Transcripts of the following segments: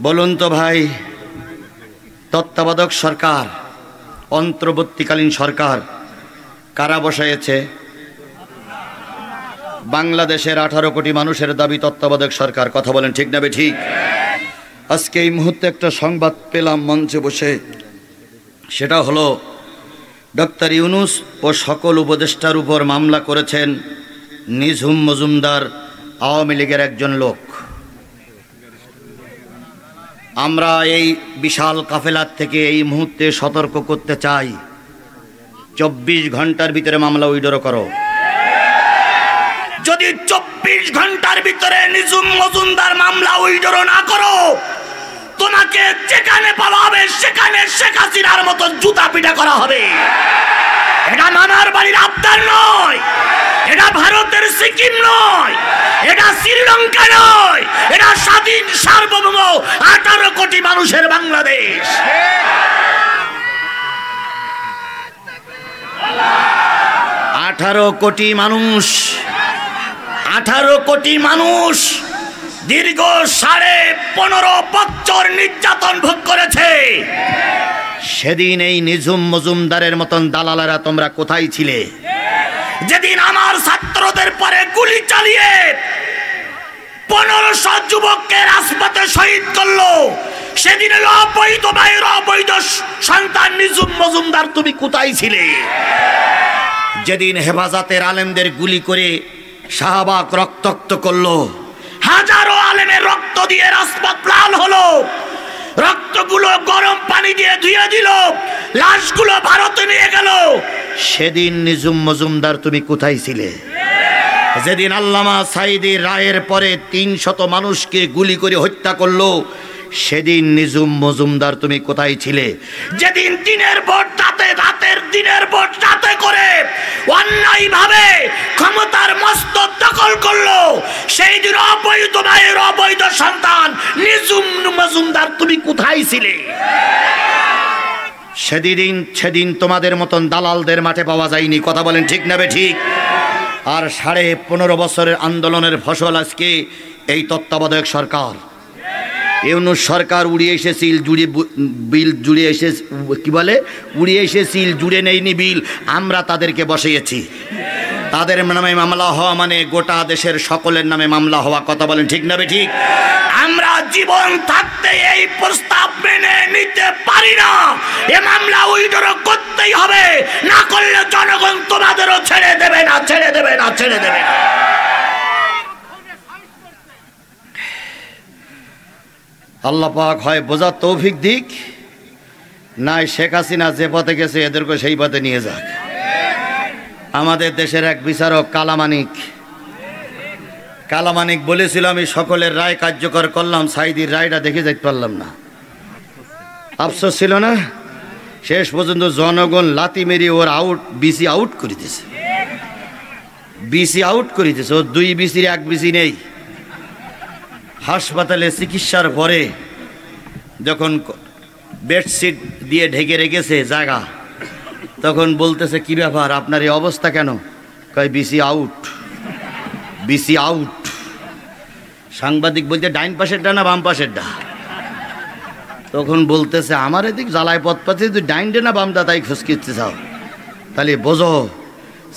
বলুন তো ভাই, তত্ত্বাবধায়ক সরকার, অন্তর্বর্তীকালীন সরকার কারা বসাইছে? বাংলাদেশের 18 কোটি মানুষের দাবি তত্ত্বাবধায়ক সরকার। কথা বলেন ঠিক না ঠিক? আজকে এই মুহূর্তে একটা সংবাদ পেলাম মঞ্চে বসে, সেটা হলো ডক্টর ইউনূস ও সকল উপদেষ্টার উপর মামলা করেছেন নিঝুম মজুমদার, আওয়ামী লীগের একজন লোক। আমরা এই বিশাল কাফেলার থেকে এই মুহূর্তে সতর্ক করতে চাই, 24 ঘন্টার ভিতরে মামলা উইথড্র করো। যদি 24 ঘন্টার ভিতরে নিঝুম মজুমদার মামলা উইথড্র না করো, তোমাকে যেখানে পাওয়া হবে সেখানে শেখ হাসিনার মতো জুতা পিটা করা হবে। এটা মামার বাড়ির আবদার নয়, এটা ভারতের সিকিম নয়, এটা শ্রীলঙ্কা নয়, এটা স্বাধীন সার্বভৌম 18 কোটি মানুষের বাংলাদেশ। 18 কোটি মানুষ, 18 কোটি মানুষ দীর্ঘ 15.5 বছর নির্যাতন ভোগ করেছে। সেদিন এই নিঝুম মজুমদারের মতন দালালেরা তোমরা কোথায় ছিলে? যেদিন আমার ছাত্রদের পরে গুলি চালিয়ে 1500 যুবককে রাজপথে শহীদ করলো, সেদিন অবৈধ ভাইয়ের অবৈধ সন্তান নিঝুম মজুমদার তুমি কোথায় ছিলে? যেদিন হেফাজতের আলেমদের গুলি করে শাহবাগ রক্তাক্ত করলো, হাজারো আলেমের রক্ত দিয়ে রাজপথ লাল হলো, রক্তগুলো গরম পানি দিয়ে ধুয়ে দিল, লাশগুলো ভারতে নিয়ে গেল, সেদিন নিঝুম মজুমদার তুমি কোথায় ছিলে? যেদিন আল্লামা সাঈদীর রায়ের পরে 300 মানুষকে গুলি করে হত্যা করলো, সেদিন নিঝুম মজুমদার তুমি কোথায় ছিলে? যেদিন দিনের ভোট রাতে, রাতের দিনের ভোট রাতে করে অন্যায়ভাবে ক্ষমতার মস্তক দখল করলো, সেই দিন অবৈধ ভাইয়ের অবৈধ সন্তান নিঝুম মজুমদার তুমি কোথায় ছিলে? সেদিন তোমাদের মতন দালালদের মাঠে পাওয়া যায়নি। কথা বলেন ঠিক না ঠিক? আর 15.5 বছরের আন্দোলনের ফসল আজকে এই তত্ত্বাবধায়ক সরকার। ইউনূস সরকার উড়িয়ে এসে সিল জুড়ে বিল জুড়ে এসে কি বলে উড়িয়ে এসে সিল জুড়ে নেয়নি বিল, আমরা তাদেরকে বসিয়েছি। তাদের নামে মামলা হওয়া মানে গোটা দেশের সকলের নামে মামলা হওয়া। কথা বলেন ঠিক না ঠিক? আমরা জীবন থাকতে এই প্রস্তাব মেনে নিতে পারি না। এ মামলা উইথড্র করতেই হবে, না করলে জনগণ তোমাদেরও ছেড়ে দেবে না, ছেড়ে দেবে না, ছেড়ে দেবে না। আল্লাহ পাক হয় বোঝার তৌফিক দিক, নাই শেখ হাসিনা যে পথে গেছে এদেরকে সেই পথে নিয়ে যাক। আমাদের দেশের এক বিচারক কালামানিক বলেছিল, আমি সকলের রায় কার্যকর করলাম, সাঈদীর রায়টা দেখে যেতে পারলাম না। আফসোস ছিল না? শেষ পর্যন্ত জনগণ লাথি মেরে ওর বিসি আউট করে দিয়েছে, বিসি আউট করে দিয়েছে। ওর 2 বিসির 1 বিসি নেই। হাসপাতালে চিকিৎসার পরে যখন বেডশিট দিয়ে ঢেকে রেখেছে জায়গা, তখন বলতেছে, কি ব্যাপার আপনার এই অবস্থা কেন? কয় বিসি আউট, বিসি আউট। সাংবাদিক বলতে ডাইন পাশেরটা না বাম পাশেরটা? তখন বলতেছে, আমার এদিক জ্বালায় পথ পাচ্ছে, তুই ডাইনটা না বামটা তাই খুঁজকিচ্ছে চাও। তাহলে বোঝো,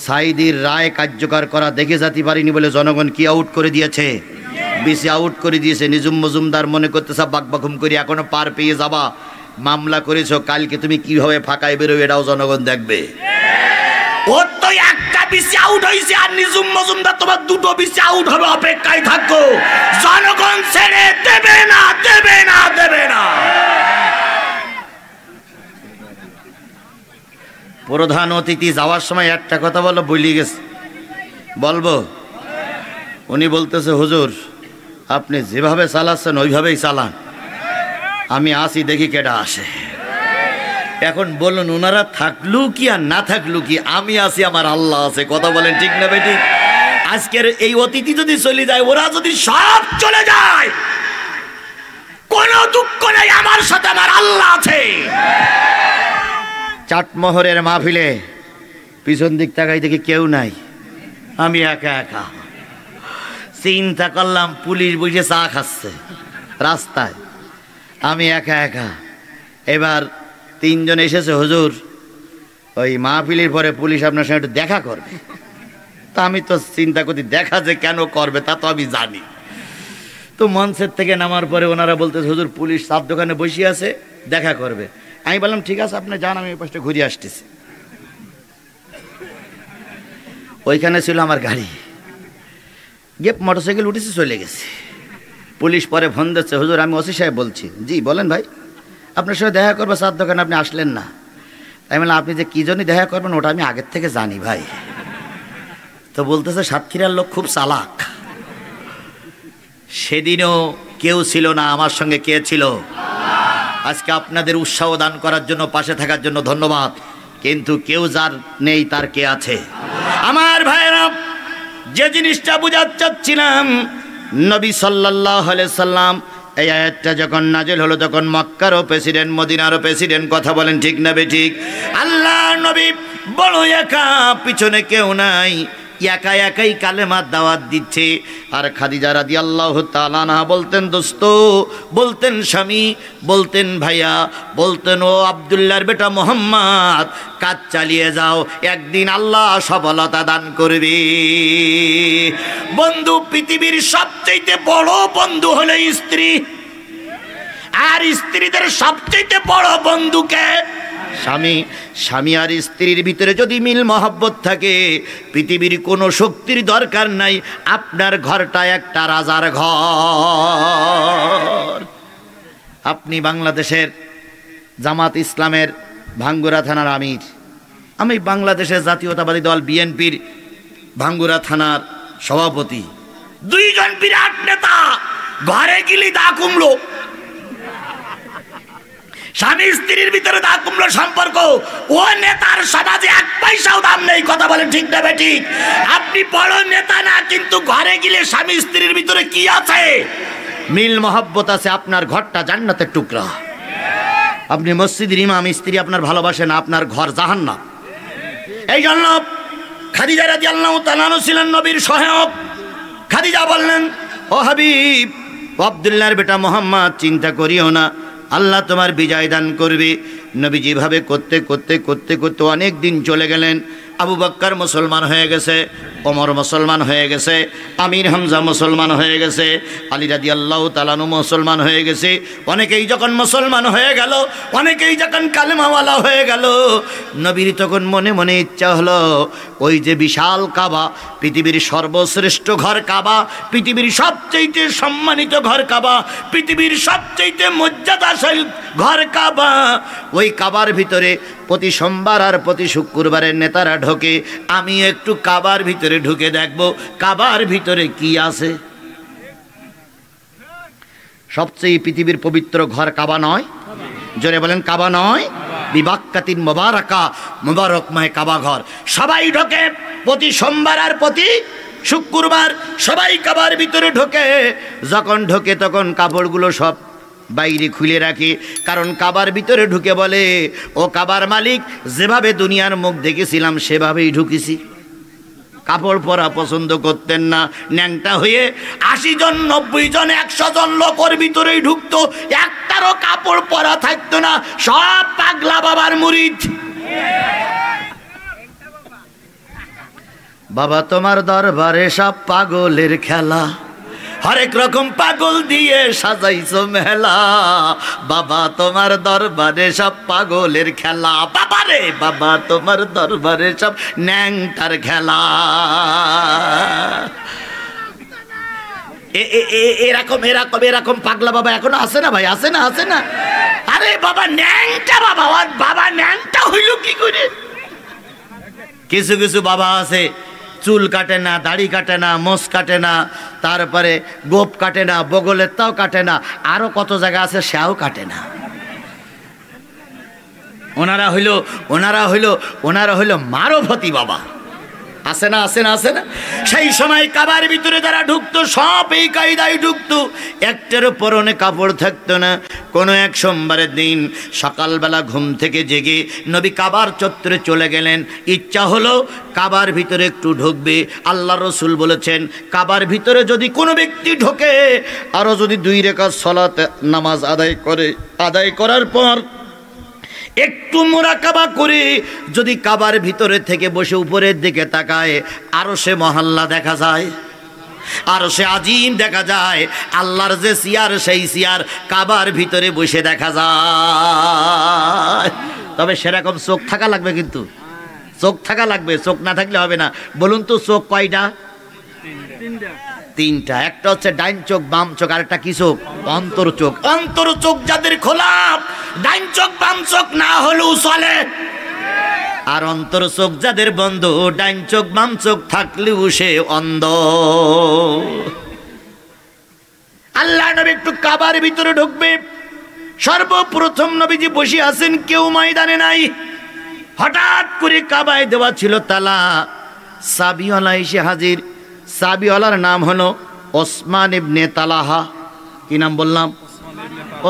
সাঈদীর রায় কার্যকর করা দেখে যেতে পারিনি বলে জনগণ কি আউট করে দিয়েছে? বিসি আউট করে দিয়েছে। নিঝুম মজুমদার মনে করতেছে বাকবাকুম করে এখনো পার পেয়ে যাবা, মামলা করেছো, কালকে তুমি কিভাবে ফাঁকায় বেরোবে এটাও জনগণ দেখবে। ওর তো একটা বিসি আউট হয়েছে, আর নিঝুম মজুমদার তোমার 2টো বিসি আউট হবে, অপেক্ষায় থাকো। জনগণ ছেড়ে দেবে না, দেবে না, দেবে না। প্রধান অতিথি যাওয়ার সময় একটা কথা বলো, বলি গেছে, বলবো? উনি বলতেছে, হুজুর আপনি যেভাবে চালাচ্ছেন ওইভাবেই চালান, আমি আসি দেখি কেডা আসে। এখন বলুন, ওনারা থাকলু কি আর না থাকলু কি, আমি আছি, আমার আল্লাহ আছে। কথা বলেন ঠিক না বেটি? আজকের এই অতিথি যদি চলে যায়, ওরা যদি সব চলে যায়, কোনো দুঃখ নেই, আমার সাথে আমার আল্লাহ আছে। চাটমোহরের মাহফিলে পিছন দিক তাকাই দেখি কেউ নাই, আমি একা একা। চিন্তা করলাম পুলিশ বসে চা খাচ্ছে রাস্তায়, আমি একা একা। এবার তিনজন এসেছে, হুজুর ওই মাহফিলের পরে পুলিশ আপনার সঙ্গে একটু দেখা করবে। তা আমি তো চিন্তা করছি দেখা যে কেন করবে তা তো আমি জানি। তো মঞ্চের থেকে নামার পরে ওনারা বলতেছে হুজুর পুলিশ চার দোকানে বসে আছে, দেখা করবে। আমি বললাম ঠিক আছে আপনি যান, আমি ওই পাশটা ঘুরে আসতেছি। ওইখানে ছিল আমার গাড়ি, গিয়ে মোটরসাইকেল উঠেছি, চলে গেছে। পুলিশ পরে ফোন দিচ্ছে, হুজুর আমি ওসি সাহেব বলছি। জি বলেন ভাই, আপনার সাথে দেখা করবো চার দোকানে, আপনি আসলেন না। তাই বললাম আপনি যে কী জন্যই দেখা করবেন ওটা আমি আগের থেকে জানি ভাই। তো বলতেছে সাতক্ষীরার লোক খুব চালাক। সেদিনও কেউ ছিল না, আমার সঙ্গে কে ছিল? আজকে আপনাদের উৎসাহ দান করার জন্য, পাশে থাকার জন্য ধন্যবাদ। কিন্তু কেউ যার নেই তার কে আছে? আমার ভাইরা, যে জিনিসটা বুঝাতে চাচ্ছিলাম, নবী সাল্লাল্লাহু আলাইহি সাল্লাম এই আয়াতটা যখন নাজিল হলো তখন মক্কারও প্রেসিডেন্ট, মদিনারও প্রেসিডেন্ট। কথা বলেন ঠিক না বেঠিক? আল্লাহ নবী বড় একা, পিছনে কেউ নাই, একা একাই কালেমার দাওয়াত দিচ্ছে। আর খাদিজা রাদিয়াল্লাহু তাআলা আনহা বলতেন দোস্ত, বলতেন স্বামী, বলতেন ভাইয়া, বলতেন ও আব্দুল্লাহর বেটা মোহাম্মদ, কাজ চালিয়ে যাও, একদিন আল্লাহ সফলতা দান করবে। বন্ধু, পৃথিবীর সবচেয়ে বড় বন্ধু হলো স্ত্রী, আর স্ত্রীদের সবচেয়ে বড় বন্ধুকে স্বামী। স্বামী আর স্ত্রীর ভিতরে যদি মিল মহব্বত থাকে, পৃথিবীর কোনো শক্তির দরকার নাই। আপনার ঘরটা একটা রাজার ঘর। আপনি বাংলাদেশের জামাত ইসলামের ভাঙ্গুরা থানার আমির, আমি বাংলাদেশের জাতীয়তাবাদী দল বিএনপির ভাঙ্গুরা থানার সভাপতি, দুইজন বিরাট নেতা, ঘরে গেলি দা কুমড়ো। স্বামী স্ত্রীর ভিতরে দা কুমড়ো সম্পর্ক, ও নেতার সমাজে এক পয়সাও দাম নেই। কথা বলেন ঠিক না বেঠিক? আপনি বড় নেতা না, কিন্তু ঘরে গেলে স্বামী স্ত্রীর ভিতরে কি আছে? মিল মহব্বত আছে। আপনার ঘরটা জান্নাতের টুকরা। আপনি মসজিদের ইমাম, স্ত্রী আপনার ভালোবাসে না, আপনার ঘর জাহান্নাম। এই জন্য খাদিজা রাদিয়াল্লাহু তাআলা ছিলেন নবীর সহায়ক। খাদিজা বললেন, ও হাবিব, আব্দুল্লাহর বেটা মোহাম্মদ, চিন্তা করিও না, আল্লাহ তোমার বিজয় দান করবে। নবী যেভাবে করতে করতে করতে করতে অনেক দিন চলে গেলেন। আবু বকর মুসলমান হয়ে গেছে, ওমর মুসলমান হয়ে গেছে, আমির হামজা মুসলমান হয়ে গেছে, আলী রাদিয়াল্লাহু তাআলা আনহু মুসলমান হয়ে গেছে। অনেকেই যখন মুসলমান হয়ে গেল, অনেকেই যখন কালেমাওয়ালা হয়ে গেল, নবীর তখন মনে মনে ইচ্ছা হলো ওই যে বিশাল কাবা, পৃথিবীর সর্বশ্রেষ্ঠ ঘর কাবা, পৃথিবীর সবচেয়ে সম্মানিত ঘর কাবা, পৃথিবীর সবচেয়ে মর্যাদাশীল ঘর কাবা, ওই কাবার ভিতরে প্রতি সোমবার আর প্রতি শুক্রবারের নেতারা ঢোকে। আমি একটু কাবার ভিতরে ঢুকে দেখব কাবার ভিতরে কি আছে। সবচেয়ে পৃথিবীর পবিত্র ঘর কাবা নয়? জোরে বলেন কাবা নয়? বিবাক্কাতিন মুবারাকা, মুবারকময় কাবা ঘর। সবাই ঢোকে প্রতি সোমবার আর প্রতি শুক্রবার, সবাই কাবার ভিতরে ঢোকে। যখন ঢোকে তখন কাপড়গুলো সব বাইরে খুলে রাখে, কারণ কাবার ভিতরে ঢুকে বলে, ও কাবার মালিক, যেভাবে দুনিয়ার মুখ দেখেছিলাম সেভাবেই ঢুকেছি। কাপড় পরা পছন্দ করতেন না, ন্যাংটা হয়ে 80 জন 90 জন 100 জন লোকের ভিতরেই ঢুকতো, একটারও কাপড় পরা থাকতো না, সব পাগলা বাবার মুরিদ। বাবা তোমার দরবারে সব পাগলের খেলা, হরেক রকম পাগল দিয়ে সাজাইছো মেলা, বাবা তোমার দরবারে সব পাগলের খেলা, বাবা রে বাবা তোমার দরবারে সব ন্যাংটার খেলা। এরকম এরকম এরকম পাগলা বাবা এখনো আছে না ভাই? আছে না? আছে না? আরে বাবা ন্যাংটা বাবা, বাবা ন্যাংটা হইল কি করে? কিছু কিছু বাবা আছে চুল কাটে না, দাড়ি কাটে না, মোষ কাটে না, তারপরে গোপ কাটে না, বগলের তাও কাটে না, আরো কত জায়গা আছে সেও কাটে না। ওনারা হইল মারফতি বাবা। আছে না আছে না আছে না? সেই সময় কাবার ভিতরে যারা ঢুকতো সব এই কায়দায় ঢুকতো, একটারও পরনে কাপড় থাকতো না। কোনো এক সোমবারের দিন সকালবেলা ঘুম থেকে জেগে নবী কাবার চত্বরে চলে গেলেন। ইচ্ছা হলো কাবার ভিতরে একটু ঢুকবে। আল্লাহ রসুল বলেছেন, কাবার ভিতরে যদি কোনো ব্যক্তি ঢোকে, আরও যদি 2 রাকাত সালাত নামাজ আদায় করার পর একটু মুরাকাবা করে যদি কাবার ভিতরে থেকে বসে উপরের দিকে তাকায়, আরো সে মহল্লা দেখা যায়, আরো সে আজিম দেখা যায়। আল্লাহর যে সিয়ার, সেই সিয়ার কাবার ভিতরে বসে দেখা যায়। তবে সেরকম চোখ থাকা লাগবে, কিন্তু চোখ থাকা লাগবে, চোখ না থাকলে হবে না। বলুন তো চোখ কয়টা? 3টা। একটা হচ্ছে ডাইন চোখ, বাম চোখ, আর একটা কি চোখ? অন্তর চোখ। অন্তর চোখ যাদের খোলা, ডাইন চোখ বাম চোখ না হলেও চলে। আর অন্তর চোখ যাদের বন্ধ, ডাইন চোখ বাম চোখ থাকলেও সে অন্ধ। আল্লাহ নবী একটু কাবার ভিতরে ঢুকবে। সর্বপ্রথম নবীজি বসে আছেন, কেউ ময়দানে নাই। হঠাৎ করে কাবায় দেওয়া ছিল তালা, চাবিওয়ালা এসে হাজির। চাবিওয়ালার নাম হলো ওসমান ইবনে তালাহা। কি নাম বললাম?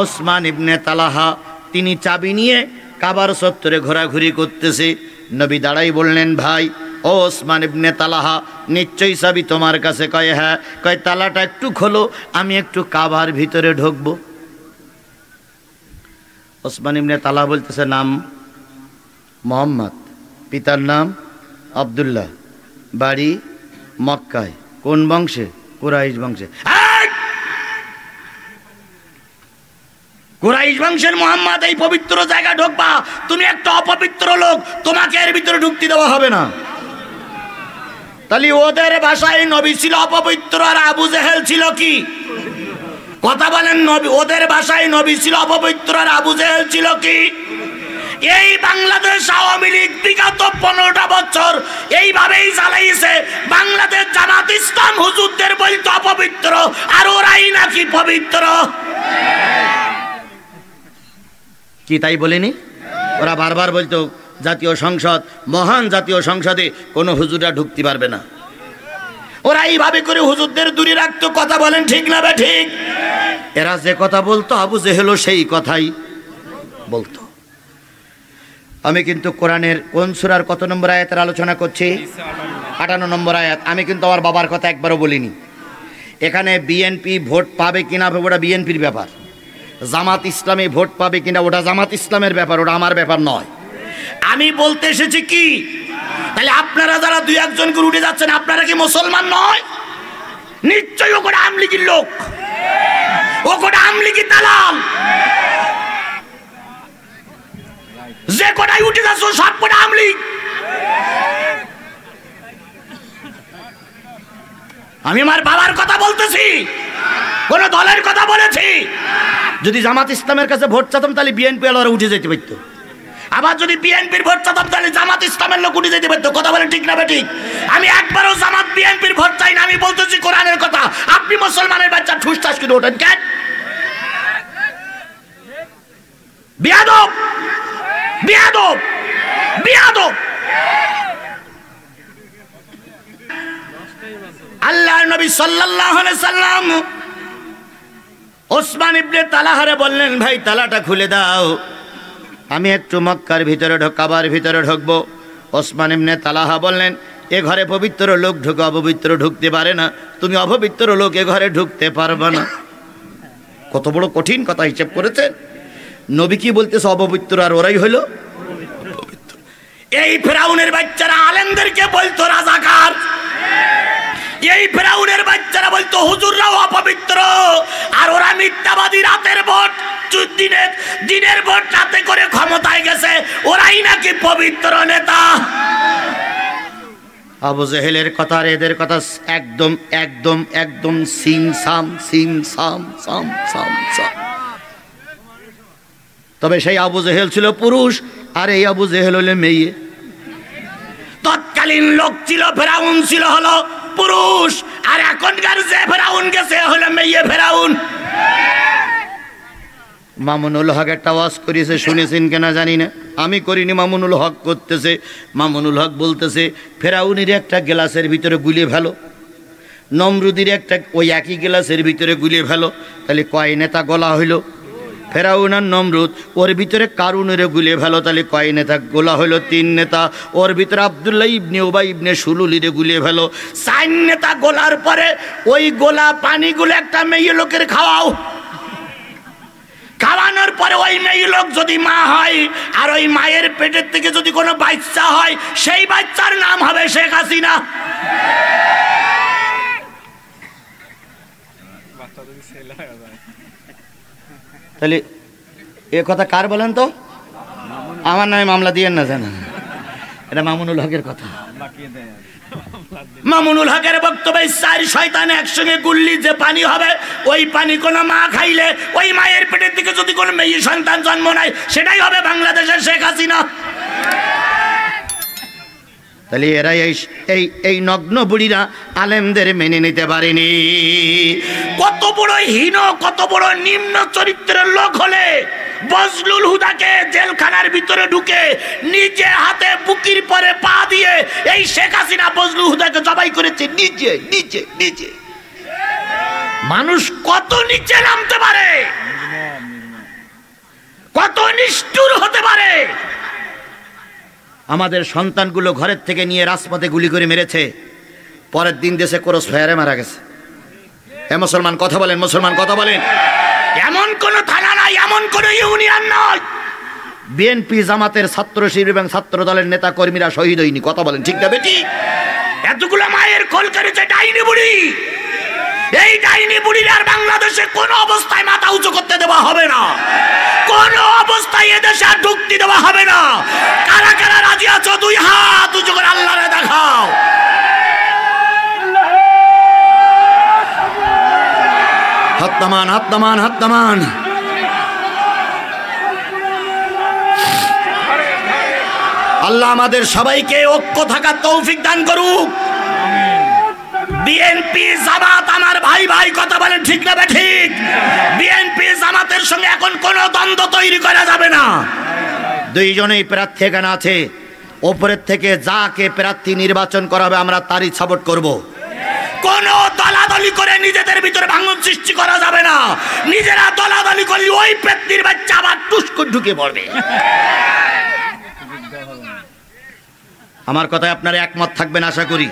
ওসমান ইবনে তালাহা। তিনি চাবি নিয়ে কাবার চত্বরে ঘোরাঘুরি করতেছে। নবী দাঁড়াই বললেন, ভাই ও ওসমান ইবনে তালাহা, নিশ্চয়ই চাবি তোমার কাছে? কয় হ্যাঁ। কয় তালাটা একটু খোলো, আমি একটু কাবার ভিতরে ঢুকবো। ওসমান ইবনে তালাহা বলতেছে, নাম মোহাম্মদ, পিতার নাম আব্দুল্লাহ, বাড়ি মক্কায়। কোন বংশে? কুরাইশ বংশে। কুরাইশ বংশের মোহাম্মদ, এই পবিত্র জায়গা ঢুকবা? তুমি একটা অপবিত্র লোক, তোমাকে এর ভিতরে ঢুকতে দেওয়া হবে না। তাহলে ওদের ভাষায় নবী ছিল অপবিত্র, আর আবু জেহেল ছিল কি? কথা বলেন। নবী, ওদের ভাষায় নবী ছিল অপবিত্র, আর আবু জেহেল ছিল কি? এই বাংলাদেশ আওয়ামী লীগ বিগত 15টা বছর এইভাবেই চালাইছে। বাংলাদেশ জামাত ইসলাম হুজুরদের বলতো অপবিত্র, আর ওরাই নাকি পবিত্র। কি তাই বলেনি? ওরা বারবার বলতো জাতীয় সংসদ, মহান জাতীয় সংসদে কোনো হুজুররা ঢুকতে পারবে না। ওরা এইভাবে করে হুজুরদের দূরে রাখতো। কথা বলেন ঠিক না বে ঠিক? এরা যে কথা বলতো, আবু জেহেলও সেই কথাই বলতো। আমি কিন্তু কোরআনের কোন সূরার কত নম্বর আয়াতের আলোচনা করছি? 58 নম্বর আয়াত। আমি কিন্তু আমার বাবার কথা একবারও বলিনি। এখানে বিএনপি ভোট পাবে কিনা, ওটা বিএনপির ব্যাপার। জামাত ইসলামী ভোট পাবে কিনা, ওটা জামাত ইসলামের ব্যাপার, ওটা আমার ব্যাপার নয়। আমি বলতে এসেছি কি, তাহলে আপনারা যারা 2-1 জন করে উঠে যাচ্ছেন, আপনারা কি মুসলমান নয়? নিশ্চয়ই ওটা আমলিগির লোক, ওটা আমলিগি দালাল। যে কোটাই উঠে যাচ্ছ সব কোটা আমলিগ। আমি আমার বাবার কথা বলতেছি, কোন দলের কথা বলেছি? যদি জামাত ইসলামের কাছে ভোট চাতাম, তাহলে বিএনপি ওরা উঠে যেতে পারতো। আবার যদি বিএনপির ভোট চাতাম, তাহলে জামাত ইসলামের লোক উঠে যেতে পারতো। কথা বলেন ঠিক না ঠিক? আমি একবারও জামাত বিএনপির ভোট চাই না। আমি বলতেছি কোরআনের কথা। আপনি মুসলমানের বাচ্চা ঠুস ঠাস করে ওঠেন কেন? বিয়াদব, বিয়াদব, বিয়াদব। আল্লাহর নবী সাল্লাল্লাহু আলাইহি সাল্লাম ওসমান ইবনে তালাহারে বললেন, ভাই তালাটা খুলে দাও, আমি একটু মক্কার ভিতরে কাবার ভিতরে ঢুকবো। ওসমান ইবনে তালাহা বললেন, এ ঘরে পবিত্র লোক ঢুকে অপবিত্র ঢুকতে পারে না, তুমি অপবিত্র লোক এ ঘরে ঢুকতে পারবে না। কত বড় কঠিন কথা হিসেব করেছেন। নবী কি বলতেছে? অপবিত্র, আর ওরাই হলো পবিত্র। এই ফেরাউনের বাচ্চারা আলেমদেরকে বলতো রাজাকার। এই ফেরাউনের বাচ্চারা বলতো হুজুররাও অপবিত্র, আর ওরা মিথ্যাবাদী। রাতের ভোট, দিনের ভোট রাতে করে ক্ষমতায় গেছে, ওরাই নাকি পবিত্র নেতা। আবু জেহেলের কথা আর এদের কথা একদম একদম একদম সিম সাম সিম সাম সাম সাম সাম। তবে সেই আবু জেহেল ছিল পুরুষ, আর এই আবু জেহেল হলে মেয়ে। তৎকালীন লোক ছিল ফেরাউন ছিল হলো পুরুষ, আর এখনকার যে ফেরাউন গেছে হলো মেয়ে ফেরাউন। মামুনুল হক একটা ওয়াজ করেছে, শুনেছেন কিনা জানি না, আমি করিনি, মামুনুল হক করতেছে। মামুনুল হক বলতেছে ফেরাউনের একটা গ্লাসের ভিতরে গুলে ফেলো, নমরুদের একটা ওই একই গ্লাসের ভিতরে গুলে ফেলো, তাহলে কয় নেতা গলা হইল? ফেরাউন আর নমরুদ। ওর ভিতরে কারুনের গুলে ফেলো, তাহলে কয় নেতা গোলা হইল? 3 নেতা। ওর ভিতরে আব্দুল্লাহ ইবনে উবাই ইবনে সুলুলিরে গুলে ফেলো, 4 নেতা। গোলার পরে ওই গোলা পানিগুলো একটা মেয়ে লোকের খাওয়াও, খাওয়ানোর পরে ওই মেয়ে লোক যদি মা হয় আর ওই মায়ের পেটের থেকে যদি কোনো বাচ্চা হয়, সেই বাচ্চার নাম হবে শেখ হাসিনা। তাহলে এ কথা কার বলেন তো? আমার নামে মামলা দিয়েন না, জানেন এটা মামুনুল হকের কথা। মামুনুল হকের বক্তব্যে 4 শয়তান একসঙ্গে গুল্লি যে পানি হবে, ওই পানি কোনো মা খাইলে ওই মায়ের পেটের থেকে যদি কোনো মেয়ে সন্তান জন্ম নেয়, সেটাই হবে বাংলাদেশের শেখ হাসিনা। তাহলে এরা এই নগ্ন বুড়িরা আলেমদের মেনে নিতে পারেনি। কত বড় হীন, কত বড় নিম্ন চরিত্রের লোক হলে বজলুল হুদাকে জেলখানার ভিতরে ঢুকে নিজে হাতে বুকির পরে পা দিয়ে এই শেখ হাসিনা বজলুল হুদাকে জবাই করেছে। নিচে নিচে নিচে মানুষ কত নিচে নামতে পারে, কত নিষ্ঠুর হতে পারে। আমাদের সন্তানগুলো ঘরের থেকে নিয়ে রাজপথে গুলি করে মেরেছে, পরের দিন দেশে ক্রস ফায়ারে মারা গেছে। এ মুসলমান কথা বলেন, মুসলমান কথা বলেন। এমন কোন থানা নাই, এমন কোন ইউনিয়ন নয় বিএনপি জামাতের ছাত্র শিবির এবং ছাত্র দলের নেতা কর্মীরা শহীদ হয়নি। কথা বলেন ঠিক না বেটি? এতগুলো মায়ের খোল করেছে ডাইনি বুড়ি। এই ডাইনি বুড়ির আর বাংলাদেশে কোন অবস্থায় মাথা উঁচু করতে দেওয়া হবে না, কোন অবস্থায় এদেশে আর ঢুকতে দেওয়া হবে না। কারা কারা রাজি আছো? 2 হাত উঁচু করে আল্লাহরে দেখাও। হাত নামান, হাত নামান, হাত নামান। আল্লাহ আমাদের সবাইকে ঐক্য থাকার তৌফিক দান করুক। বিএনপি জামাত আমার ভাই ভাই, কথা বলেন ঠিক না ঠিক? বিএনপি জামাতের সঙ্গে এখন কোনো দ্বন্দ্ব তৈরি করা যাবে না। 2 জনেই প্রার্থী এখানে আছে, ওপরের থেকে যাকে প্রার্থী নির্বাচন করা হবে আমরা তারই সাপোর্ট করব। কোন দলাদলি করে নিজেদের ভিতরে ভাঙন সৃষ্টি করা যাবে না। নিজেরা দলাদলি করলে ওই প্রার্থীর বাচ্চা আবার টুসকুর ঢুকে পড়বে। আমার কথায় আপনারা একমত থাকবেন আশা করি।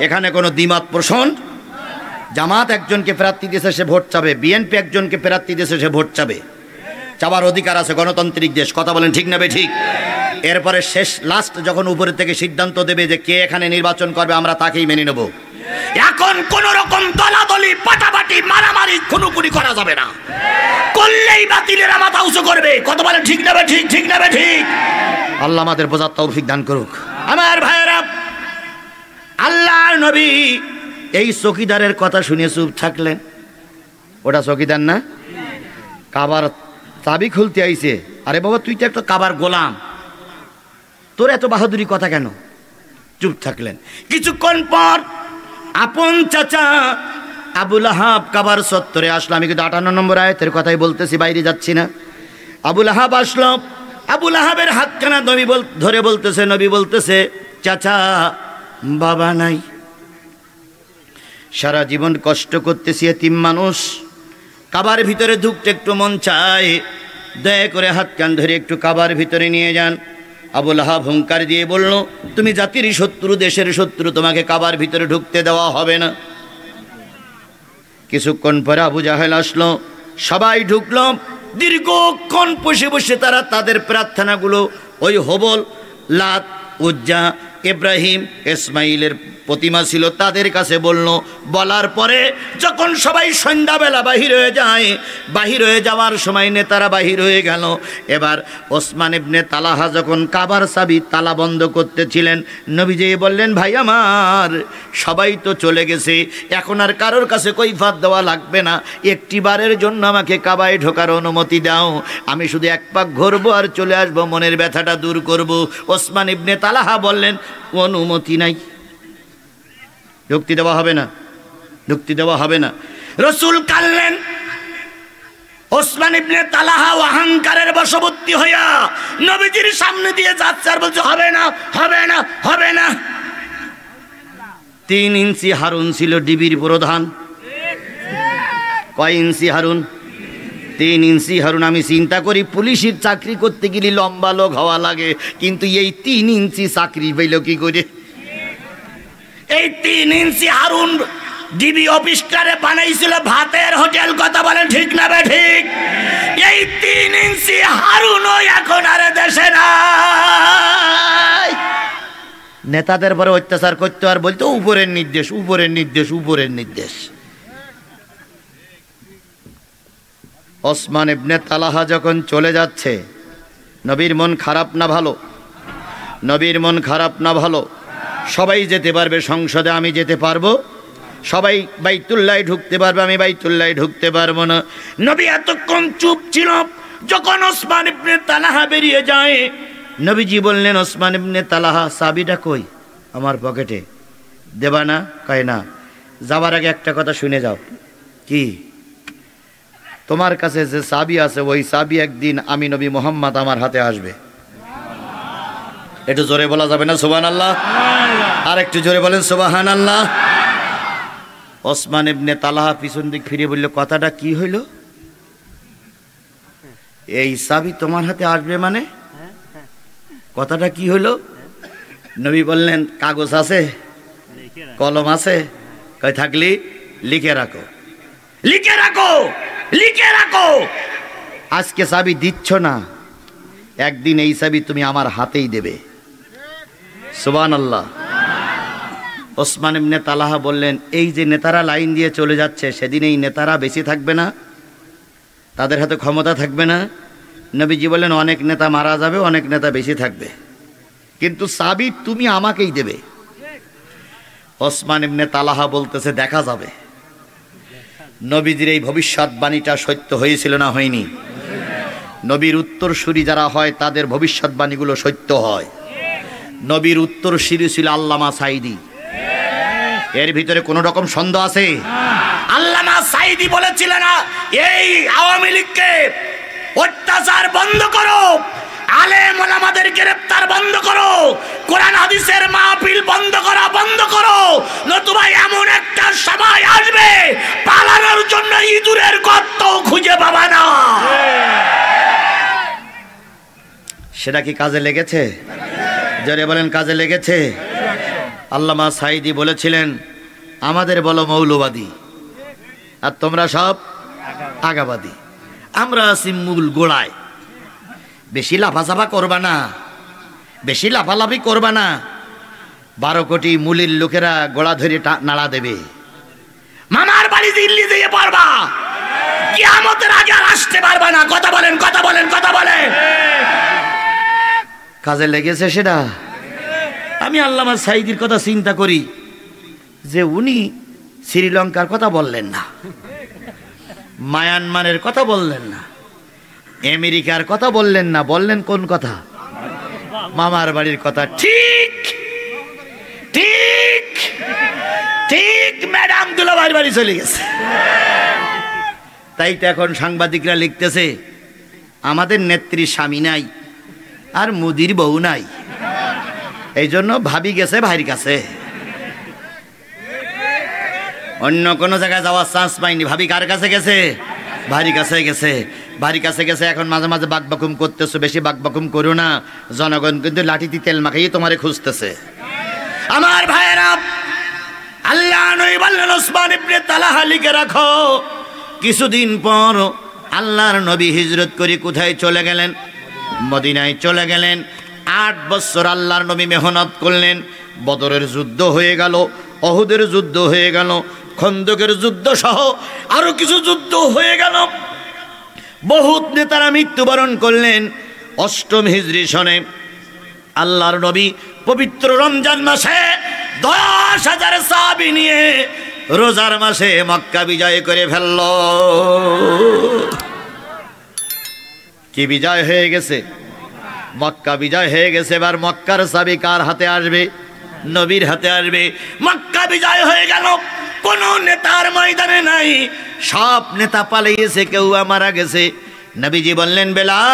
এখানে কোনো দ্বিমত প্রশ্ন? জামাত একজনকে প্রার্থী দিয়েছে, সে ভোট চাবে। বিএনপি একজনকে প্রার্থী দিয়েছে, সে ভোট চাবে। চাবার অধিকার আছে, গণতান্ত্রিক দেশ। কথা বলেন ঠিক না ঠিক? এরপরে শেষ লাস্ট যখন উপরে থেকে সিদ্ধান্ত দেবে যে কে এখানে নির্বাচন করবে, আমরা তাকেই মেনে নেব। এখন কোন রকম দলাদলি, পাটাপাটি, মারামারি, খুনোখুনি করা যাবে না। করলেই বাতিলেরা মাথা উঁচু করবে। কথা বলেন ঠিক না ঠিক? ঠিক না ঠিক? আল্লাহ আমাদের বোঝার তৌফিক দান করুক। আমার ভাইয়েরা, আল্লাহর নবী এই চকিদারের কথা শুনে চুপ থাকলেন। ওটা চকিদার না, কাবার চাবি খুলতে আইছে। আরে বাবা, তুই তো একটা কাবার গোলাম, তোর এত বাহাদুরি কথা কেন? চুপ থাকলেন। কিছুক্ষণ পর আপন চাচা আবুল আহাব কাবার চত্বরে আসলো। আমি কিন্তু 58 নম্বর আয়াতের কথাই বলতেছি, বাইরে যাচ্ছি না। আবুল আহাব আসলো। আবুল আহাবের হাতখানা নবী ধরে বলতেছে, নবী বলতেছে, চাচা বাবা নাই, সারা জীবন কষ্ট করতেছি, এতিম মানুষ, কাবার ভিতরে ঢুকতে একটু মন চায়, দয়া করে হাত কান ধরে একটু কাবার ভিতরে নিয়ে যান। আবুল আহাব হুঙ্কার দিয়ে বলল, তুমি জাতির শত্রু, দেশের শত্রু, তোমাকে কাবার ভিতরে ঢুকতে দেওয়া হবে না। কিছুক্ষণ পরে আবু জাহেল আসলো, সবাই ঢুকলো। দীর্ঘক্ষণ বসে বসে তারা তাদের প্রার্থনাগুলো ওই হবল, লাত, উজ্জা, ইব্রাহিম, ইসমাইলের প্রতিমা ছিল তাদের কাছে বলল। বলার পরে যখন সবাই সন্ধ্যাবেলা বাহির হয়ে যায়, বাহির হয়ে যাওয়ার সময় নেতারা বাহির হয়ে গেল। এবার ওসমান ইবনে তালাহা যখন কাবার চাবি তালা বন্ধ করতেছিলেন, নবীজি বললেন, ভাই আমার, সবাই তো চলে গেছে, এখন আর কারোর কাছে কৈফাত দেওয়া লাগবে না, একটি বারের জন্য আমাকে কাবায় ঢোকার অনুমতি দাও, আমি শুধু 1 পাক ঘুরবো আর চলে আসবো, মনের ব্যথাটা দূর করব। ওসমান ইবনে তালাহা বললেন, অনুমতি নাই, ঢুকতে দেওয়া হবে না, ঢুকতে দেওয়া হবে না। রসুল কাঁদলেন, ওসমান ইবনে তালহা অহংকারের বশবর্তী হইয়া নবীজির সামনে দিয়ে যাচ্ছে আর বলছে হবে না হবে না হবে না। 3 ইঞ্চি হারুন ছিল ডিবির প্রধান। কয় ইঞ্চি হারুন? 3 ইঞ্চি হারুন। আমি চিন্তা করি পুলিশের চাকরি করতে গেলে লম্বা লোক হওয়া লাগে, কিন্তু এই 3 ইঞ্চি চাকরি পেল কি করে? এই 3 ইঞ্চি হারুন ডিবি অফিসটারে বানাইছিল ভাতের হোটেল। কথা বলেন ঠিক না বে ঠিক? এই 3 ইঞ্চি হারুনও এখন আর দেশে নাই। নেতাদের পরে অত্যাচার করতে আর বলতো উপরের নির্দেশ উপরের নির্দেশ উপরের নির্দেশ। ওসমান ইবনে তালহা যখন চলে যাচ্ছে, নবীর মন খারাপ না ভালো? নবীর মন খারাপ না ভালো? সবাই যেতে পারবে সংসদে, আমি যেতে পারবো? সবাই বাইতুল্লাহ ঢুকতে পারবে, আমি বাইতুল্লাহ ঢুকতে পারবো না। নবী এতক্ষণ চুপ ছিল। যখন ওসমান ইবনে তালহা বেরিয়ে যায়, নবীজি বললেন, ওসমান ইবনে তালহা চাবিটা কই? আমার পকেটে। দেবা না? কয় না। যাবার আগে একটা কথা শুনে যাও। কি? তোমার কাছে যে চাবি আছে ওই চাবি একদিন আমি নবী মুহাম্মদ আমার হাতে আসবে। একটু জোরে বলা যাবে না সুবহানাল্লাহ? আর একটু জোরে বলেন সুবহানাল্লাহ। ওসমান ইবনে তালহা পিছন দিক ফিরে বলল, কথাটা কি হইল? এই চাবি তোমার হাতে আসবে মানে কথাটা কি হইল? নবী বললেন, কাগজ আছে, কলম আছে? কয় থাকলি লিখে রাখো, লিখে রাখো, লিখে রাখো। আজকে চাবি দিচ্ছ না, একদিন এই চাবি তুমি আমার হাতেই দেবে। সুবহানাল্লাহ। ওসমান ইবনে তালহা বললেন, এই যে নেতারা লাইন দিয়ে চলে যাচ্ছে, সেদিন এই নেতারা বেশি থাকবে না? তাদের হাতে ক্ষমতা থাকবে না? নবীজি বললেন, অনেক নেতা মারা যাবে, অনেক নেতা বেশি থাকবে, কিন্তু চাবি তুমি আমাকেই দেবে। ওসমান ইবনে তালহা বলতেছে, দেখা যাবে। নবীজির এই ভবিষ্যৎবাণীটা সত্য হয়েছিল না হয়নি? নবীর উত্তরসূরি যারা হয় তাদের ভবিষ্যৎবাণীগুলো সত্য হয়। নবীর উত্তরসূরি ছিল আল্লামা সাঈদী। এর ভিতরে কোন রকম সন্দেহ আছে? আল্লামা সাঈদী বলেছিলেন, এই আওয়ামী লীগকে অত্যাচার বন্ধ করো, আলেম ওলামাদের গ্রেফতার বন্ধ করো, কোরআন হাদিসের মাহফিল বন্ধ করা বন্ধ করো, নতুবা এমন একটা সময় আসবে পালানোর জন্য ইঁদুরের গর্ত খুঁজে পাবা না। সেটা কি কাজে লেগেছে? জোরে বলেন, কাজে লেগেছে? আল্লামা সাঈদী বলেছিলেন, আমাদের বলো মৌলবাদী আর তোমরা সব আগাবাদী, আমরা আছি মূল গোড়ায়। বেশি লাফাচাফা করবা না, বেশি লাফালাফি করবা না। 12 কোটি মূলের লোকেরা গোড়া ধরে নাড়া দেবে। মামার বাড়ি দিল্লি দিয়ে পারবা, কিয়ামতের আগে আর আসতে পারবা না। কথা বলেন, কথা বলেন, কথা বলেন। কাজে লেগেছে সেটা? আমি আল্লামা সাঈদীর কথা চিন্তা করি যে উনি শ্রীলঙ্কার কথা বললেন না, মায়ানমারের কথা বললেন না, আমেরিকার কথা বললেন না, বললেন কোন কথা? মামার বাড়ির কথা। ঠিক ঠিক ঠিক, ম্যাডাম দুলাভাইয়ের বাড়ি চলে গেছে। তাই তো এখন সাংবাদিকরা লিখতেছে, আমাদের নেত্রী স্বামী নাই আর মোদির বউ নাই, এই জন্য ভাবি গেছে ভাইয়ের কাছে। অন্য কোনো জায়গায় যাওয়ার চান্স পাইনি। ভাবি কার কাছে গেছে? ভাইয়ের কাছে গেছে। ভাইয়ের কাছে গেছে। এখন মাঝে মাঝে বাকবাকুম করতেছো, বেশি বাকবাকুম করো না। জনগণ কিন্তু লাঠিতে তেল মাখাইয়ে তোমারে খুঁজতেছে। আমার ভাইয়েরা, আল্লাহ নবী বললেন, ওসমান ইবনে তালহা লিখে রাখো। কিছুদিন পর আল্লাহর নবী হিজরত করে কোথায় চলে গেলেন? মদিনায় চলে গেলেন। 8 বছর আল্লাহর নবী মেহনত করলেন। বদরের যুদ্ধ হয়ে গেল, অহুদের যুদ্ধ হয়ে গেল, খন্দকের যুদ্ধ সহ আরো কিছু যুদ্ধ হয়ে গেল। বহুত নেতারা মৃত্যুবরণ করলেন। 8ম হিজরি সনে আল্লাহর নবী পবিত্র রমজান মাসে 10,000 সাহাবী নিয়ে রোজার মাসে মক্কা বিজয় করে ফেলল। কি বিজয় হয়ে গেছে? মক্কা বিজয় হয়ে গেছে। এবার মক্কার চাবি কার হাতে আসবে? নবীর হাতে আসবে। মক্কা বিজয় হয়ে গেল। কোন নেতার ময়দানে নাই, সব নেতা পালিয়েছে, কেউ মারা গেছে। নবীজি বললেন, বেলাল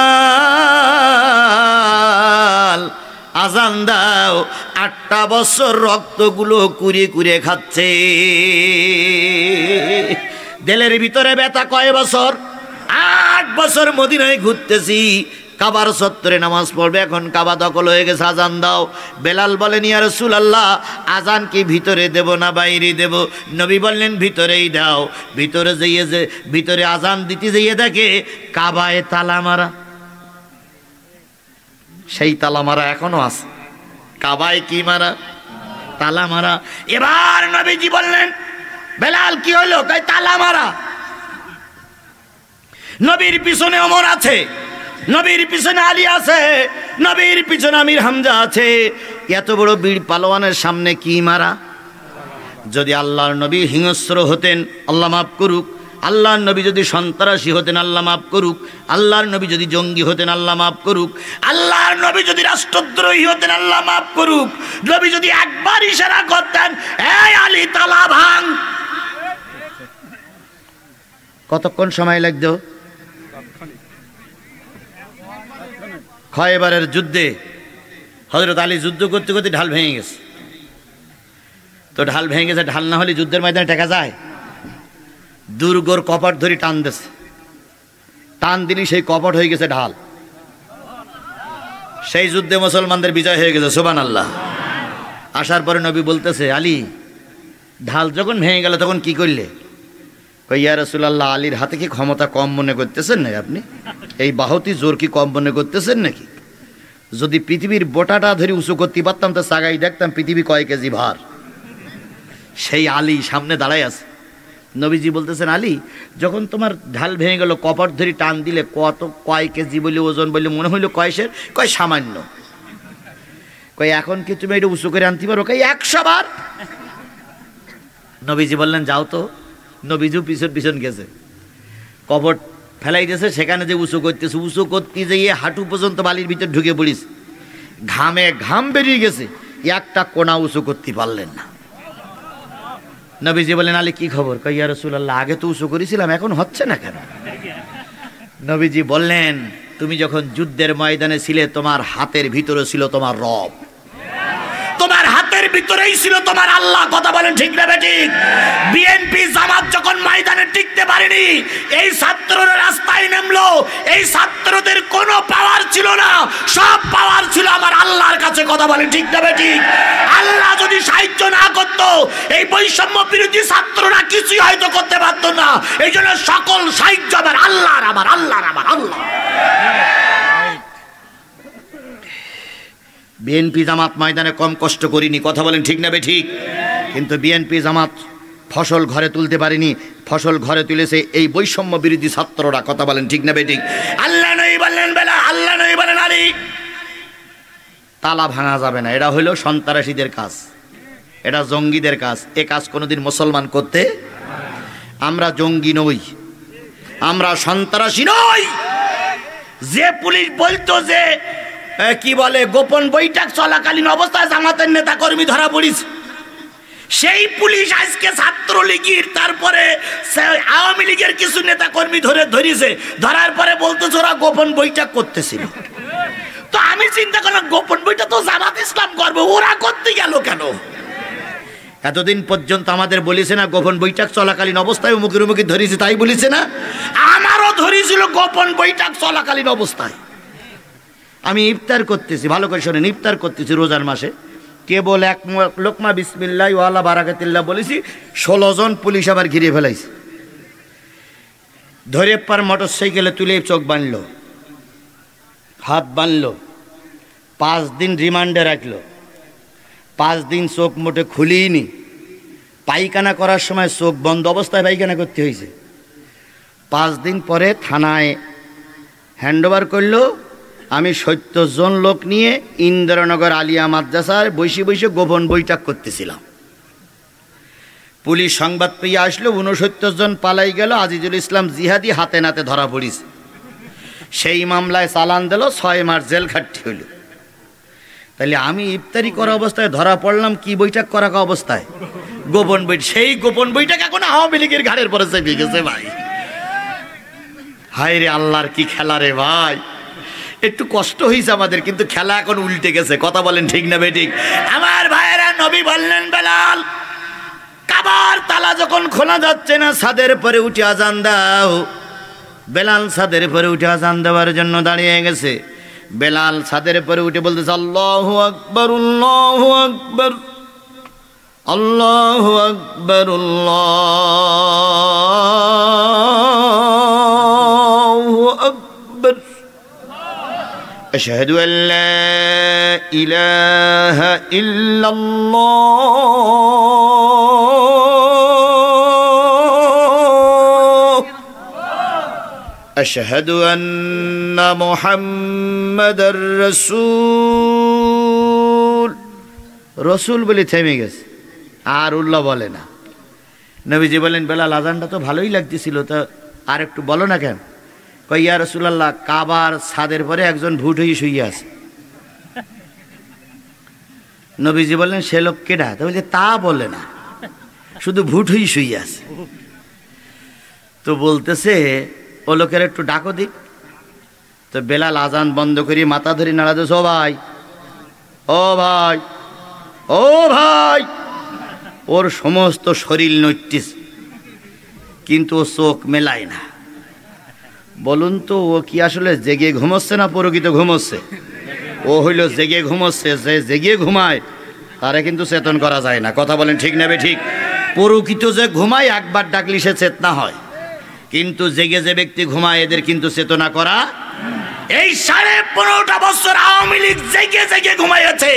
আজান দাও। 8টা বছর রক্তগুলো কুড়িয়ে কুড়িয়ে খাচ্ছে। দিলের ভিতরে ব্যথা কয় বছর? 8 বছর মদিনায় ঘুরতেছি, কাবার চত্বরে নামাজ পড়বে, এখন কাবা দখল হয়ে গেছে, আজান দাও। বেলাল বলেন, ইয়া রাসূলুল্লাহ, আজান কি ভিতরে দেব না বাইরে দেব? নবী বললেন, ভিতরেই দাও। ভিতরে যেয়ে যে ভিতরে আজান দিতে যেয়ে দেখে কাবায় তালা মারা। সেই তালা মারা এখনো আছে। কাবায় কি মারা? তালা মারা। এবার নবীজি বললেন, বেলাল কি হলো? কই তালা মারা। নবীর পিছনে ওমর আছে, নবীর পিছনে আলী আছে, নবীর পিছনে আমির হামজা আছে। এত বড় বীর পালোয়ানের সামনে কি মারা? যদি আল্লাহর নবী হিংস্র হতেন, আল্লাহ মাফ করুক। আল্লাহর নবী যদি সন্ত্রাসী হতেন, আল্লাহ মাফ করুক। আল্লাহর নবী যদি জঙ্গি হতেন, আল্লাহ মাফ করুক। আল্লাহর নবী যদি রাষ্ট্রদ্রোহী হতেন, আল্লাহ মাফ করুক। নবী যদি একবার ইশারা করতেন, এই আলী তালা ভাঙ, কতক্ষণ সময় লাগতো? খয়বারের যুদ্ধে হযরত আলী যুদ্ধ করতে করতে ঢাল ভেঙে গেছে। তো ঢাল ভেঙে গেছে, ঢাল না হলে যুদ্ধের ময়দানে টেকা যায়? দুর্গর কপাট ধরে টান দিছে, টান দিলি সেই কপাট হয়ে গেছে ঢাল। সেই যুদ্ধে মুসলমানদের বিজয় হয়ে গেছে, সুবহানাল্লাহ। আসার পরে নবী বলতেছে, আলী ঢাল যখন ভেঙে গেল তখন কি করলে? কই, ইয়া রাসূলুল্লাহ, আলীর হাতে কি ক্ষমতা কম মনে করতেছেন নাকি আপনি? এই বাহুতি জোর কি কম মনে করতেছেন নাকি? যদি পৃথিবীর বোটাটা ধরে উঁচু করতে পারতাম তো সাগাই দেখতাম পৃথিবী কয় কেজি ভার। সেই আলী সামনে দাঁড়ায় আছে। নবীজি বলতেছেন, আলী যখন তোমার ঢাল ভেঙে গেল, কপাট ধরে টান দিলে কয় কেজি বলে ওজন বললে মনে হইলো কয়সের? কয় সামান্য। কয় এখন কি তুমি এটা উঁচু করে আনতে পারো? কয় 100 বার। নবীজি বললেন, যাও তো। নবীজিও পিছন পিছন গেছে, কবর ফেলাই দিয়েছে, সেখানে যে উঁচু করতেছে, উঁচু করতে যেয়ে হাঁটু পর্যন্ত বালির ভিতর ঢুকে পড়িস, ঘামে ঘাম বেরিয়ে গেছে, একটা কোনা উঁচু করতে পারলেন না। নবীজি বলেন, আলী কি খবর? কই, ইয়া রাসূলুল্লাহ, আগে তো উঁচু করেছিলাম, এখন হচ্ছে না কেন? নবীজি বললেন, তুমি যখন যুদ্ধের ময়দানে ছিলে, তোমার হাতের ভিতরে ছিল তোমার রব, তোমার হাতের ভিতরেই ছিল তোমার আল্লাহ। কথা বলেন ঠিক না বেঠিক? বিএনপি জামাত যখন ময়দানে টিকতে পারেনি, এই ছাত্ররা রাস্তায় নামলো, এই ছাত্রদের কোনো পাওয়ার ছিল না, সব পাওয়ার ছিল আমার আল্লাহর কাছে। কথা বলেন ঠিক না বেঠিক? আল্লাহ যদি সাহায্য না করতো, এই বৈষম্য বিরোধী ছাত্ররা কিছুই হয়তো করতে পারতো না। এই জন্য সকল সাহায্য আমার আল্লাহর, আমার আল্লাহর, আমার আল্লাহ। বিএনপি জামাত ময়দানে কম কষ্ট করিনি। কথা বলেন ঠিক না বেঠিক? কিন্তু বিএনপি জামাত ফসল ঘরে তুলতে পারেনি, ফসল ঘরে তুলেছে এই বৈষম্য বিরোধী ছাত্ররা। কথা বলেন ঠিক না বেঠিক? আল্লাহ নবী বললেন, বেলা আল্লাহ নবী বলেন, আলী তালা ভাঙা যাবে না। এটা হলো সন্ত্রাসীদের কাজ, এটা জঙ্গিদের কাজ। এ কাজ কোনোদিন মুসলমান করতে। আমরা জঙ্গি নই, আমরা সন্ত্রাসী নই। যে পুলিশ বলতো যে কি বলে গোপন বৈঠক চলাকালীন অবস্থায় জামাতের নেতা কর্মী ধরা পড়িছে, সেই পুলিশ আজকে ছাত্রলীগের, তারপরে আওয়ামী লীগের কিছু নেতা কর্মী ধরেছে, ধরার পরে বলতেছে ওরা গোপন বৈঠক করতেছিল। তো আমি চিন্তা করলাম, গোপন বৈঠক তো জামাত ইসলাম করবে, ওরা করতে গেল কেন? এতদিন পর্যন্ত আমাদের বলেছে না গোপন বৈঠক চলাকালীন অবস্থায় মুখের মুখে ধরেছে, তাই বলেছে না? আমারও ধরেছিল গোপন বৈঠক চলাকালীন অবস্থায়। আমি ইফতার করতেছি, ভালো করে শোনেন, ইফতার করতেছি রোজার মাসে, কেবল এক লোকমা বিসমিল্লাহ ওয়ালা বারাকাতিল্লাহ বলেছি, 16 জন পুলিশ আবার ঘিরে ফেলাইছে। ধরে পার মোটর সাইকেলে তুলে চোখ বাঁধলো, হাত বাঁধলো, 5 দিন রিমান্ডে রাখলো। 5 দিন চোখ মোটে খুলিনি, পায়খানা করার সময় চোখ বন্ধ অবস্থায় পায়খানা করতে হয়েছে। 5 দিন পরে থানায় হ্যান্ডওভার করলো। আমি 70 জন লোক নিয়ে ইন্দ্রনগর আলিয়া মাদ্রাসার বসে বসে গোপন বৈঠক করতেছিলাম। পুলিশ সংবাদ পেয়ে আসলো, 69 জন পালাই গেল। আজিজুল ইসলাম জিহাদি হাতে নাতে ধরা পড়িছে। সেই মামলায় চালান দিল, 6 মাস জেল খাটতে হইল। তাহলে আমি ইফতারি করা অবস্থায় ধরা পড়লাম কি বৈঠক করা অবস্থায়? গোপন বই, সেই গোপন বইটাকে এখন আওয়ামী লীগের ঘাড়ের পরে চেপে গেছে ভাই। হায় রে আল্লাহর কি খেলা রে ভাই, একটু কষ্ট হয়েছে আমাদের, কিন্তু খেলা এখন উল্টে গেছে। কথা বলেন ঠিক না বেঠিক? আমার ভাইয়েরা, নবী বললেন বেলাল, কাবার তালা যখন খোলা যাচ্ছে না, ছাদের পরে উঠে আজান দাও। বেলাল ছাদের পরে উঠে আজান দেওয়ার জন্য দাঁড়িয়ে গেছে। বেলাল ছাদের পরে উঠে বলতেছে আল্লাহু আকবার, আল্লাহু আকবার, আল্লাহু আকবার, আল্লাহু আকবার, আশহাদু আল্লা ইলাহা ইল্লাল্লাহ, আশহাদু আন্না মুহাম্মাদার রাসূল। রসুল বলে থেমে গেছে, আর উল্লাহ বলে না। নবীজি বলেন বেলাল, আজানটা তো ভালোই লাগতেছিল, তা আর একটু বলো না কেন? কই ইয়া রাসূলুল্লাহ, কাবার ছাদের পরে একজন ভূত হয়ে শুয়ে আছে। নবীজি বললেন সে লোক কেডা? তো বলছে তা বলে না, শুধু ভূত হয়ে শুয়ে আছে। তো বলতেছে ও লোকের একটু ডাকো দিক। তো বেলাল আজান বন্ধ করি মাথা ধরি নাড়া দিয়েছে, ও ভাই, ও ভাই, ও ভাই। ওর সমস্ত শরীর নড়তেছে, কিন্তু ও চোখ মেলায় না। বলুন তো, ও কি আসলে জেগে ঘুমোচ্ছে না প্রকৃত ঘুমোচ্ছে? ও হইল জেগে ঘুমোচ্ছে। যে জেগে ঘুমায় তারে কিন্তু চেতন করা যায় না। কথা বলেন ঠিক নেবে ঠিক? প্রকৃত যে ঘুমায় একবার ডাকলি সে চেতনা হয়, কিন্তু জেগে যে ব্যক্তি ঘুমায় এদের কিন্তু চেতনা করা। এই 15.5 বছর আওয়ামী লীগ জেগে জেগে ঘুমাইছে।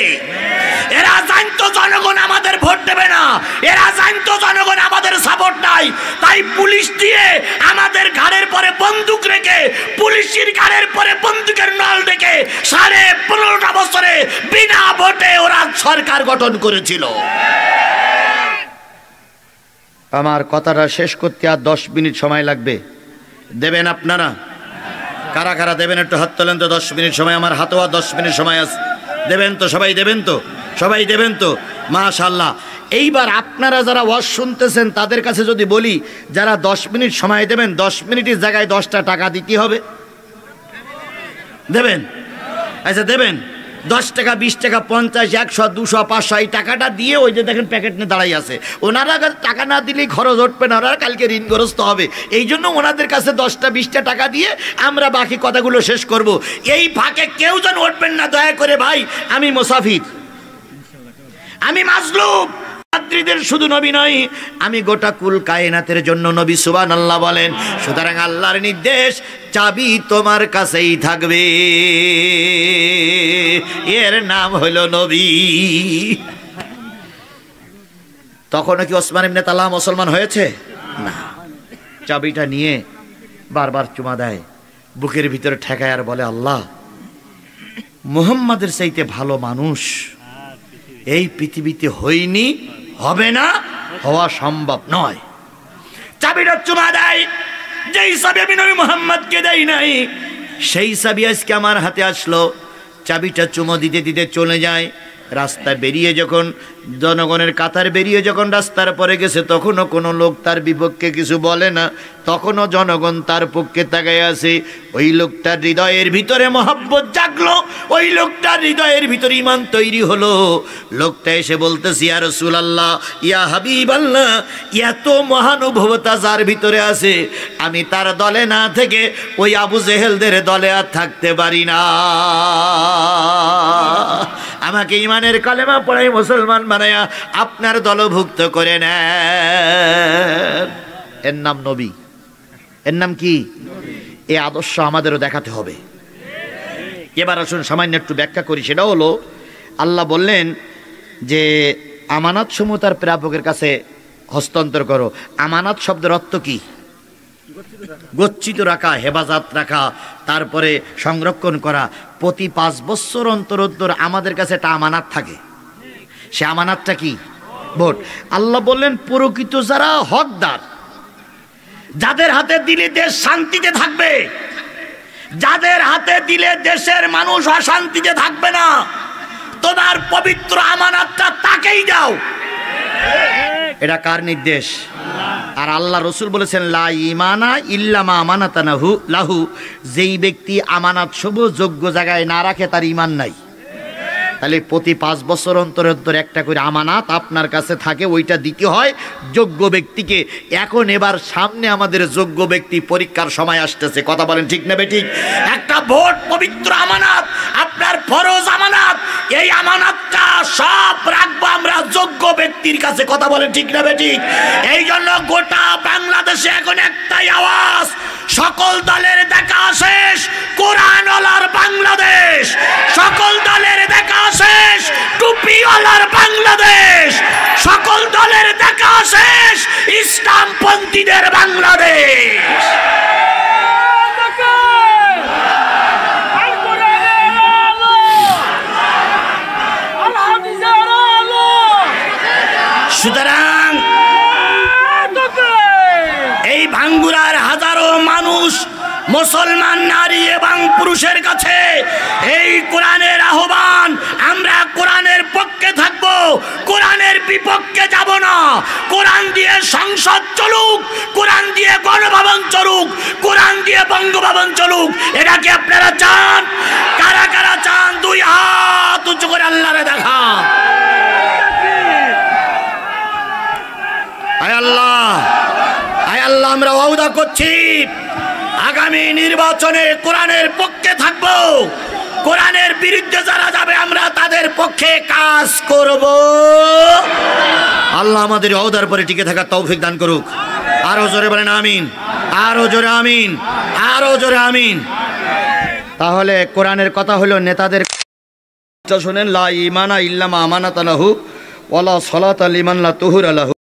এরা জানতো জনগণ আমাদের ভোট দেবে না, এরা জানতো জনগণ আমাদের সাপোর্ট নাই, তাই পুলিশ দিয়ে আমাদের ঘাড়ের পরে বন্দুক রেখে, পুলিশের ঘাড়ের পরে বন্দুকের নল রেখে 15.5 বছরে বিনা ভোটে ওরা সরকার গঠন করেছিল। আমার কথাটা শেষ করতে আর 10 মিনিট সময় লাগবে। দেবেন আপনারা? কারা কারা দেবেন একটু হাত তোলেন তো। 10 মিনিট সময়, আমার হাতেও 10 মিনিট সময় আছে। দেবেন তো? সবাই দেবেন তো? সবাই দেবেন তো? মাশাআল্লাহ। এইবার আপনারা যারা ওয়াজ শুনতেছেন তাদের কাছে যদি বলি, যারা 10 মিনিট সময় দেবেন, 10 মিনিটের জায়গায় 10টা টাকা দিতে হবে। দেবেন? আচ্ছা দেবেন। 10 টাকা, 20 টাকা, 50, 100, 200, 500 এই টাকাটা দিয়ে ওই যে দেখেন প্যাকেট নিয়ে দাঁড়াই আছে, ওনারা টাকা না দিলেই খরচ উঠবে না, ওনারা কালকে ঋণগ্রস্ত হবে। এই জন্য ওনাদের কাছে 10টা 20টা টাকা দিয়ে আমরা বাকি কথাগুলো শেষ করব। এই ফাঁকে কেউ যেন উঠবেন না দয়া করে ভাই। আমি মুসাফির, আমি মাজলুম। ছাত্রীদের শুধু নবী নয়, আমি গোটা কুল কায়নাতের জন্য নবী। সুবহানাল্লাহ বলেন। সুতরাং আল্লাহর নির্দেশ, চাবি তোমার কাছেই থাকবে, এর নাম হলো নবী। তখনও কি ওসমান ইবনে তালহা মুসলমান হয়েছে? না। চাবিটা নিয়ে বারবার চুমা দেয়, বুকের ভিতরে ঠেকায় আর বলে, আল্লাহ, মুহাম্মাদের চাইতে ভালো মানুষ এই পৃথিবীতে হয়নি, হবে না, হওয়া সম্ভব নয়। চাবিটা চুমা দেয়, যেই চাবি আমি নবী মুহাম্মদকে দেই নাই, সেই চাবি আজকে আমার হাতে আসলো। চাবিটা চুমো দিতে দিতে চলে যায়। রাস্তায় বেরিয়ে যখন জনগণের কাতার বেরিয়ে যখন রাস্তার পরে গেছে, তখনও কোনো লোক তার বিপক্ষে কিছু বলে না, তখনও জনগণ তার পক্ষে তাকায় আছে। ওই লোকটার হৃদয়ের ভিতরে মহব্বত জাগলো, ওই লোকটার হৃদয়ের ভিতরে ঈমান তৈরি হলো। লোকটা এসে বলতেছে, ইয়া রাসূলুল্লাহ, ইয়া হাবিবাল্লাহ, এত মহানুভবতা যার ভিতরে আছে, আমি তার দলে না থেকে ওই আবু জেহেলদের দলে আর থাকতে পারি না। আমাকে ইমানের কালেমা পড়াই মুসলমান বানায়া আপনার দলভুক্ত করে নেন। এর নাম নবী। এর নাম কি? এই আদর্শ আমাদেরও দেখাতে হবে। এবার আসুন সামান্য একটু ব্যাখ্যা করি। সেটা হলো, আল্লাহ বললেন যে আমানত সমূহ তার প্রাপকের কাছে হস্তান্তর করো। আমানত শব্দের অর্থ কি? গচ্ছিত রাখা, হেফাজত রাখা, তারপরে সংরক্ষণ করা। প্রতি 5 বছর অন্তর অন্তর আমাদের কাছে একটা আমানত থাকে। সে আমানতটা কি? ভোট। আল্লাহ বললেন, প্রকৃত যারা হকদার, যাদের হাতে দিলে দেশ শান্তিতে থাকবে, যাদের হাতে দিলে দেশের মানুষ অশান্তিতে থাকবে না, তোমার পবিত্র আমানতটা তাকেই দাও। এটা কার নির্দেশ? আর আল্লাহ রসুল বলেছেন লা ইমানা ইল্লামা আমানাতানাহু লাহু, যেই ব্যক্তি আমানাত সব যোগ্য জায়গায় না রাখে তার ঈমান নাই। তাহলে প্রতি 5 বছর অন্তর অন্তর একটা করে আমানাত আপনার কাছে থাকে, ওইটা দিতে হয় যোগ্য ব্যক্তিকে। এখন এবার সামনে আমাদের যোগ্য ব্যক্তি পরীক্ষার সময় আসতেছে, কথা বলেন ঠিক না বেঠিক? একটা ভোট পবিত্র আমানাত, আপনার ফরজ আমানাত, এই আমানাতটা সব রাখবো আমরা যোগ্য ব্যক্তির কাছে, কথা বলেন ঠিক না বেঠিক? এই জন্য গোটা বাংলাদেশে এখন একটাই আওয়াজ, সকল দলের দেখা শেষ কোরআনওয়ালার বাংলাদেশ, সকল দলের দেখা শেষ টুপিওয়ালার বাংলাদেশ, সকল দলের দেখা শেষ ইসলামপন্থীদের বাংলাদেশ। সুতরাং এই ভাঙ্গুরার হাজারো মানুষ, মুসলমান নারী এবং পুরুষের কাছে এই কোরআনের আহ্বান, আমরা কোরআনের পক্ষে থাকব, কোরআনের বিপক্ষে যাব না। কোরআন দিয়ে সংসদ চলুক, কোরআন দিয়ে গণভবন চলুক, কোরআন দিয়ে বঙ্গভবন চলুক। এটা কি আপনারা চান? কারা কারা চান? 2 হাত উঁচু করে আল্লাহরে দেখা। আয় আল্লাহ, আয় আল্লাহ, আমরা ওয়াদা করছি আগামী নির্বাচনে কোরআনের পক্ষে থাকব, কোরআনের বিরুদ্ধে যারা যাবে আমরা তাদের পক্ষে কাজ করব। আল্লাহ আমাদের ওয়াদার পরে টিকে থাকার তৌফিক দান করুক। আরো জোরে বলেন আমিন, আরো জোরে আমিন, আরো জোরে আমিন। তাহলে কোরআনের কথা হলো, নেতাদের শুনেন, লা ইমানা ইল্লামা আমানাতানাহু ওয়ালা সালাতা লিমান লা তুহুরা লাহু।